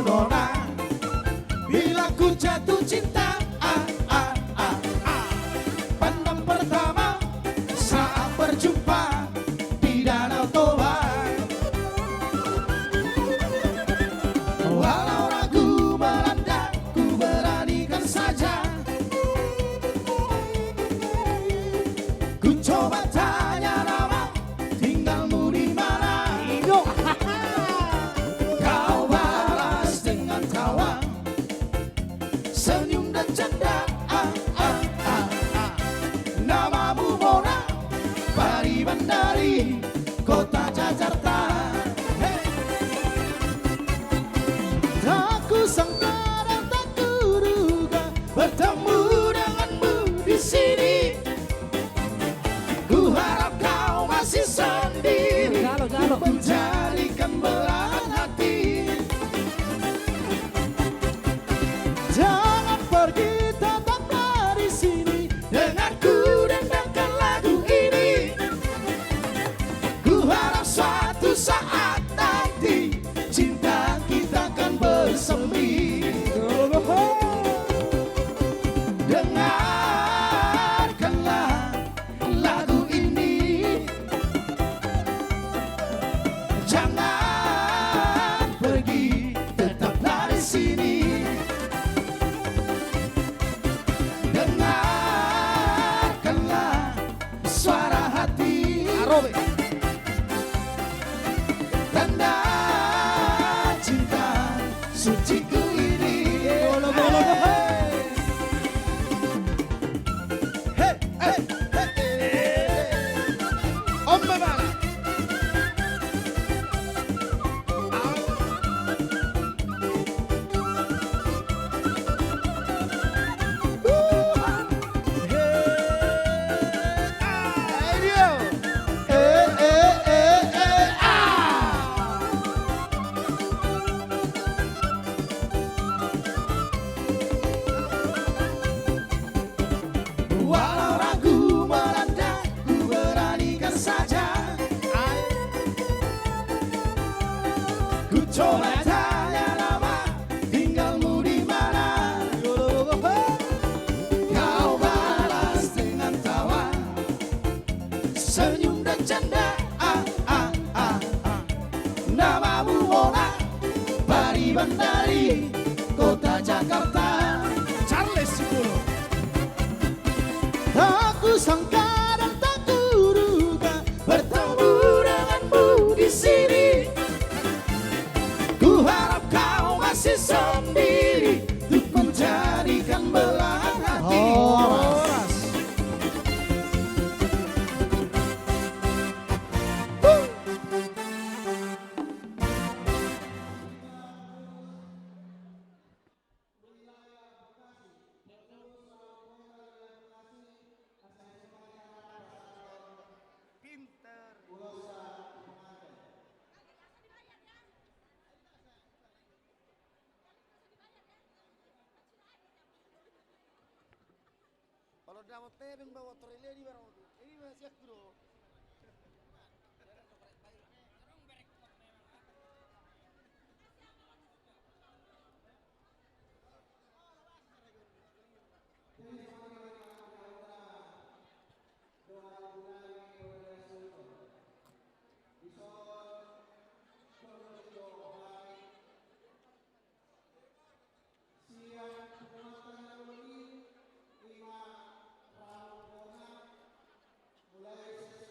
nona, bila ku jatuh cinta, pandang pertama saat berjumpa di Danau Toba. Walau ragu melanda, ku beranikan saja. Ku coba tanya nama, tinggalmu di mana? Kau balas dengan tawa, senyum dan canda. Namamu Mona, Pari Bandari, kota Jakarta. Hey. Tak kusangka dan tak kuduga bertemu denganmu di sini. Ku harap kau masih sendiri, menjadikan belahan hati. Jangan pergi, tetaplah di sini, denganku dendangkan lagu ini. Ku harap suatu saat nanti cinta kita akan bersemi. Dengarkanlah lagu ini, jangan pergi, tetaplah di sini. Dengarkanlah suara hati, tanda cinta suciku ini. Hey, hey, hey, hey. Om Bebala. Walau ragu melanda, ku beranikan saja. Ku coba tanya nama, tinggalmu di mana? Kau balas dengan tawa, senyum dan canda. Namamu Mona, Pari Bandari, kota Jakarta. Charles Sipuro. Tak kusangka dan tak kuduga bertemu denganmu di sini. Ku harap kau masih sendiri, untuk menjadikan belahan hati. Kalau dapat tebing bawa trailer di barang ini masih aku dong. Mulai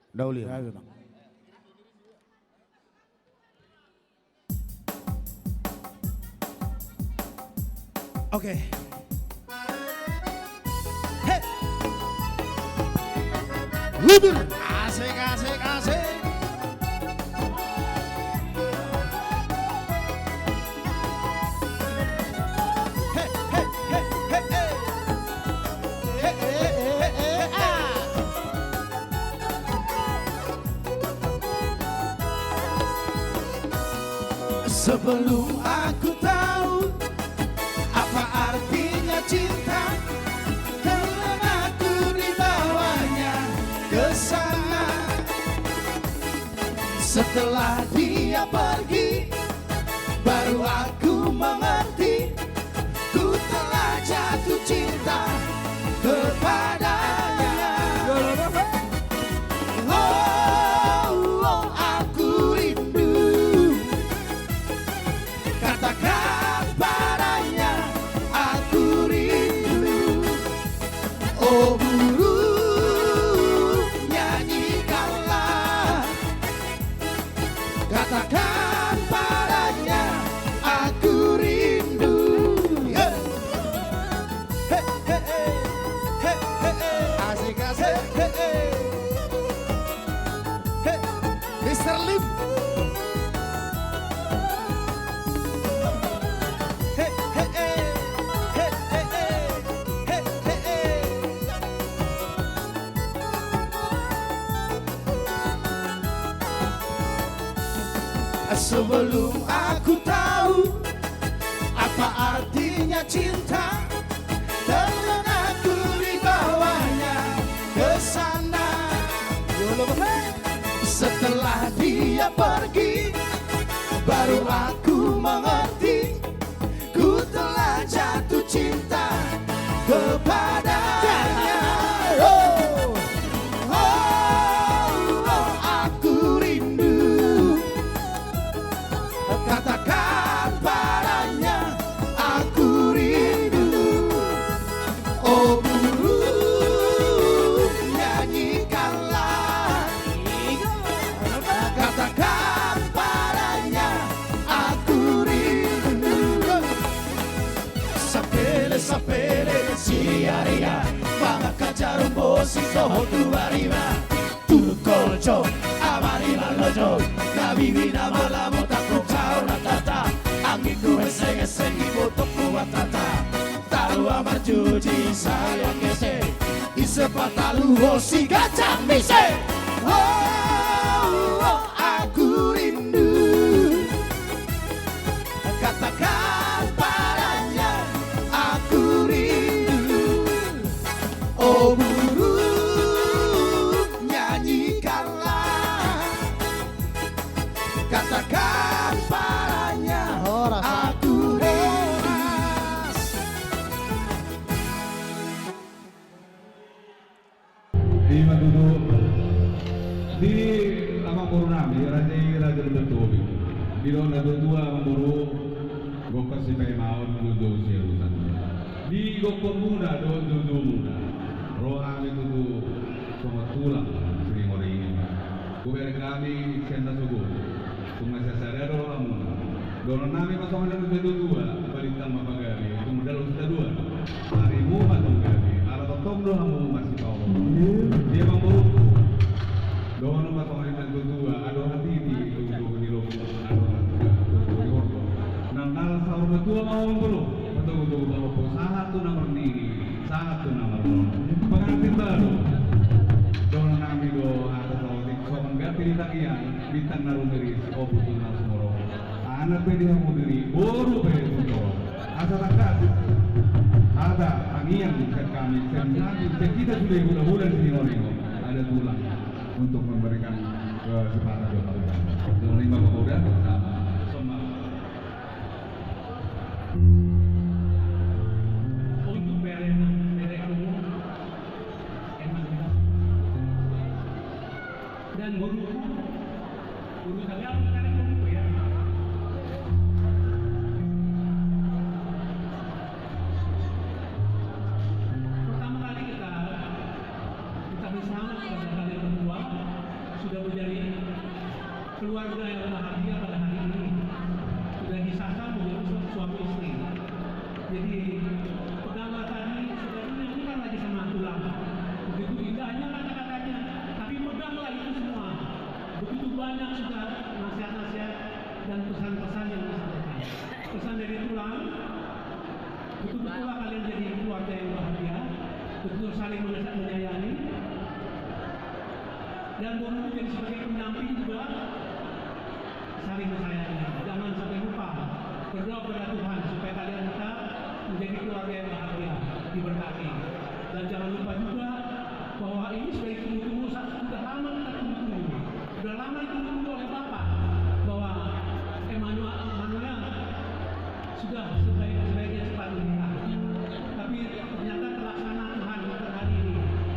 Dauli. Ya, gitu. Oke. Hey. Ludur. Asik, asik, asik. Hey, hey, hey, hey, hey. Hey, hey, hey, hey, ah. Sebelum aku tahu apa artinya cinta, karena aku dibawanya ke sana. Setelah dia pergi, baru aku mengerti, ku telah jatuh cinta kepadanya. Oh, oh, aku rindu, katakan padanya, aku rindu. Oh burung, nyanyikanlah, katakan padanya, aku rindu. Yeah. Hey, hey, hey. Hey, hey, hey. Asik, asik. Hey, hey, hey. Hey, Mr. Lim. Hey, hey, hey. Hey, hey, hey. Hey, hey, hey. Sebelum aku tahu apa artinya cinta, dan aku dibawanya ke sana. Setelah dia pergi, baru aku mengerti, ku telah jatuh cinta kepadanya. Oh, oh, oh, aku rindu, katakan padanya, aku rindu. Oh burung, nyanyikanlah, katakan padanya, aku rindu. Sapere, siaria, mga kajarumbo, si soho tuarima, tukolcho, amarima lojo, nabibina malamo, takok chao natata, angin ku eseng-eseng, ibotok kuatata, talu amar juji, sayang kese, isepatalu, si gacang mise. Oh, oh, aku rindu, katakan padanya, aku rindu. Oh burung, nyanyikanlah, katakan padanya, aku rindu. Di Maduduk di Amang Nami, Raja Bertobi. Di Ronda Berdua Memburu, Gokos si Pemaun Dudu Sirusan. Di Gokor Muda Dudu Muda. Rohang itu tuh semua tulang sering orang ini. Kuber kami senda subuh. Cuma saya rohang muda. Doron nami pasangan yang kedua balikan mapagari. Itu modal sudah dua. Harimu matunggali. Ala totong dohamu masih kau. Dia Memburu. Doon ang pasangan ng kedua, ado hati di loko, ado di orto. Nang sa rumah tua mau bro, betul bahwa satu nomor ini, satu nomor pengantin baru. Doon nami do ada tawag so mangati di tagian, bintang narumiri si obutul na sumoro. Anak pwede mo diri, boro pwede mo. Asa takat. Ada angian dekat kami, kita sudah hula-hula di Noringo, ada tulang untuk memberikan kesempatan buat kalian. Dengan 5 pemuda bersama semangat. Untuk bere umum, dan guru saya sekarang guru ya. Pertama kali kita bersama pada kali kedua sudah menjadi keluarga yang bahagia pada hari ini, sudah disahkan menjadi suami istri. Jadi peganglah tadi sudah dinyanyikan lagi sama tulang. Begitu indahnya kata-katanya, tapi peganglah itu semua. Begitu banyak sudah nasihat-nasihat dan pesan-pesan yang disampaikan. Pesan dari tulang, betul-betullah kalian jadi keluarga yang bahagia, betul saling menyayangi, dan Boru jadi sebagai pendamping juga saling menyayangi. Jangan sampai lupa berdoa kepada Tuhan supaya kalian tetap menjadi keluarga yang bahagia, diberkati. Dan jangan lupa juga bahwa ini sudah ditunggu-tunggu, sudah lama kita tunggu-tunggu, sudah lama ditunggu oleh Bapak bahwa Emmanuel sudah sebaiknya cepat menikah. Tapi ternyata terlaksana Tuhan untuk hari ini.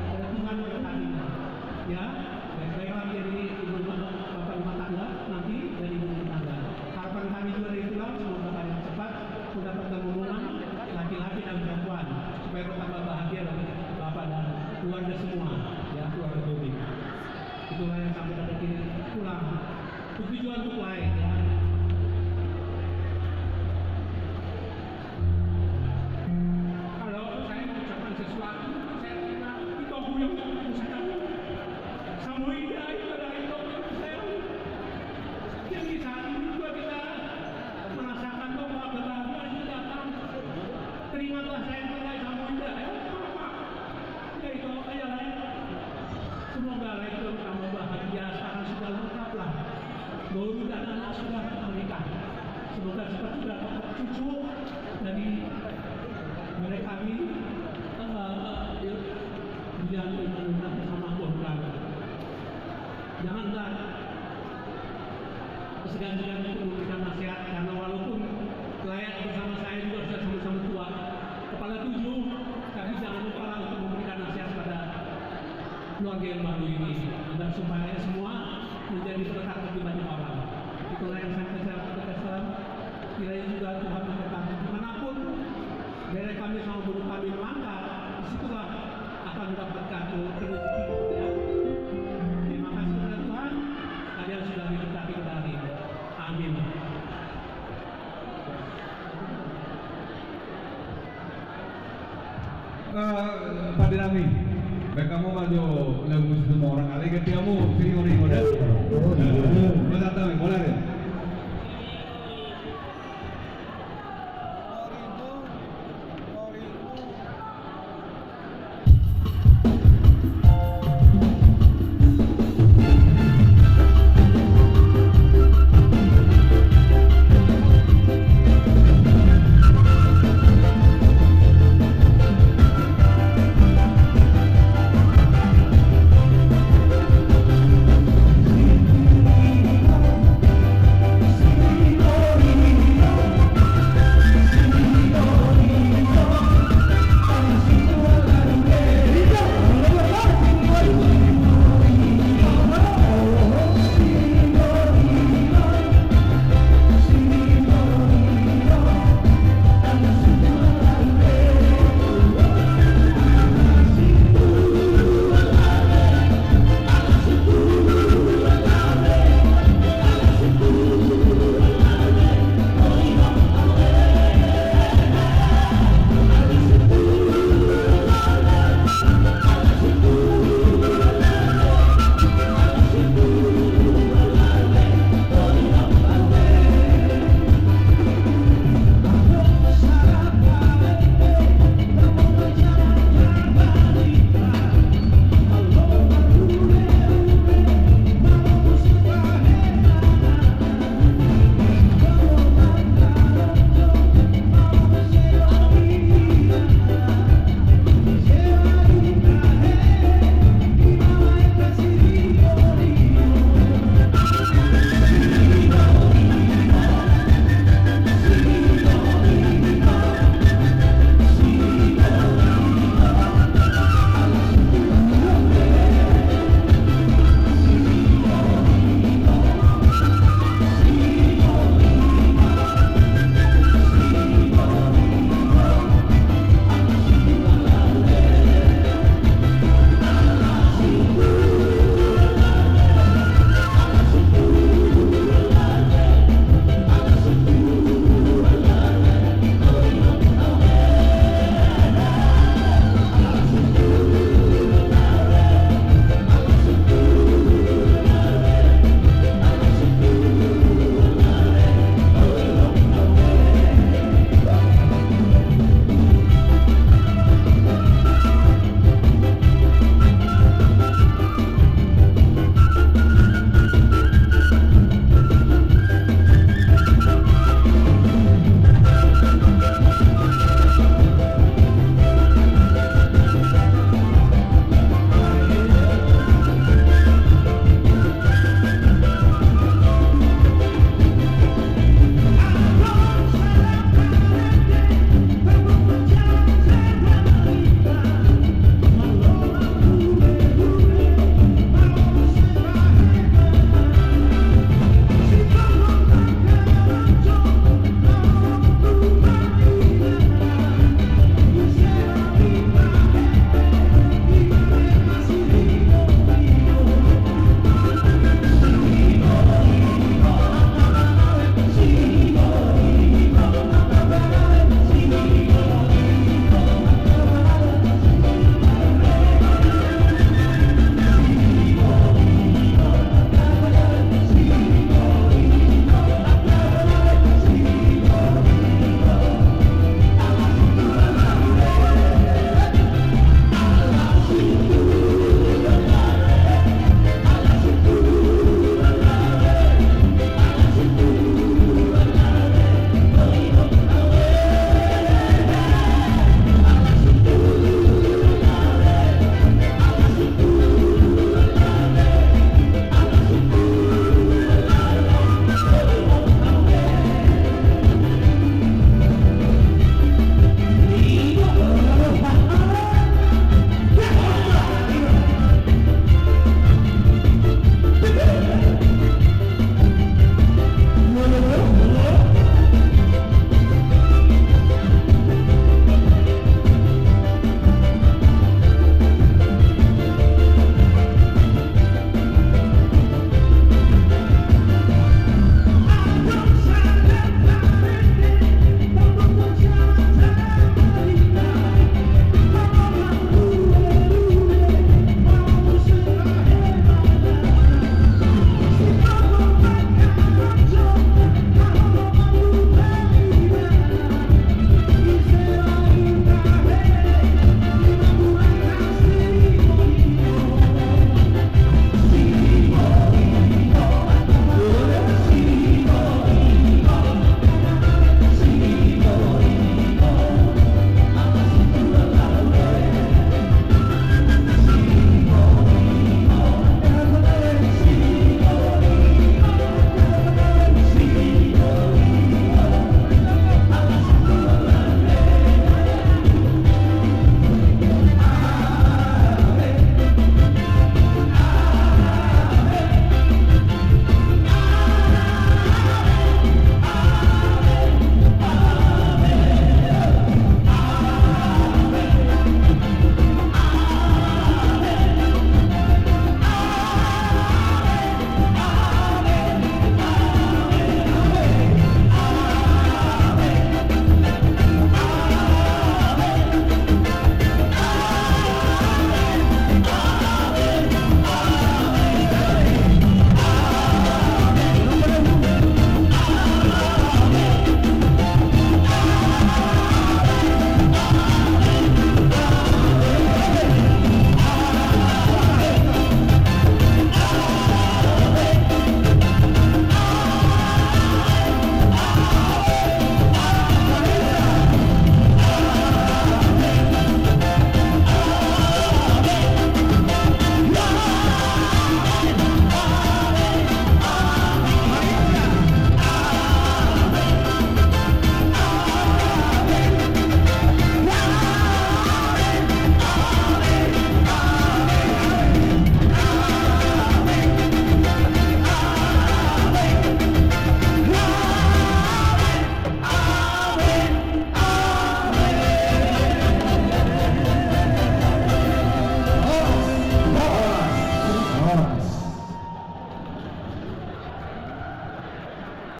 Ada Tuhan berkati. Ya, baik-baiklah menjadi ibu bapak rumah tangga nanti dari ibu rumah tangga. Harapan kami juga dari tulang semoga kalian cepat mendapatkan hubungan laki-laki dan perempuan supaya bertambah bahagia bagi bapak dan keluarga semua, ya keluarga Bobi. Itulah yang sampai dapat ini pulang. Tujuan untuk lain, ya. Kalau saya mengucapkan sesuatu, saya terima itu aku yang mengucapkan. Samuida itu adalah itu saya. Jadi saat ini juga kita merasakan bahwa kebahagiaan itu datang. Terimalah saya sebagai Samuida, ya. Ya itu aja lah. Semoga itu kamu bahagia, sekarang sudah lengkap lah. Boru dan anak sudah menikah. Semoga cepat sudah dapat cucu dari mereka kami yang mengenal bersama Tuhan. Janganlah segan-segan untuk memberikan nasihat, karena walaupun layak bersama saya juga sudah sama-sama tua, kepala 7, tapi jangan lupa untuk memberikan nasihat pada keluarga yang baru ini, agar supaya semua menjadi berkat bagi banyak orang. Itulah yang saya katakan. Kiranya juga Tuhan memberkati dimanapun daerah kami sama guru kami melangkah, disitulah akan mendapatkan rezeki. Ya. Terima kasih kepada Tuhan, kalian sudah diberkati kembali. Amin. Pak Dinami, baik kamu maju lagu semua orang kali ketiamu sini udah. Boleh datang, boleh.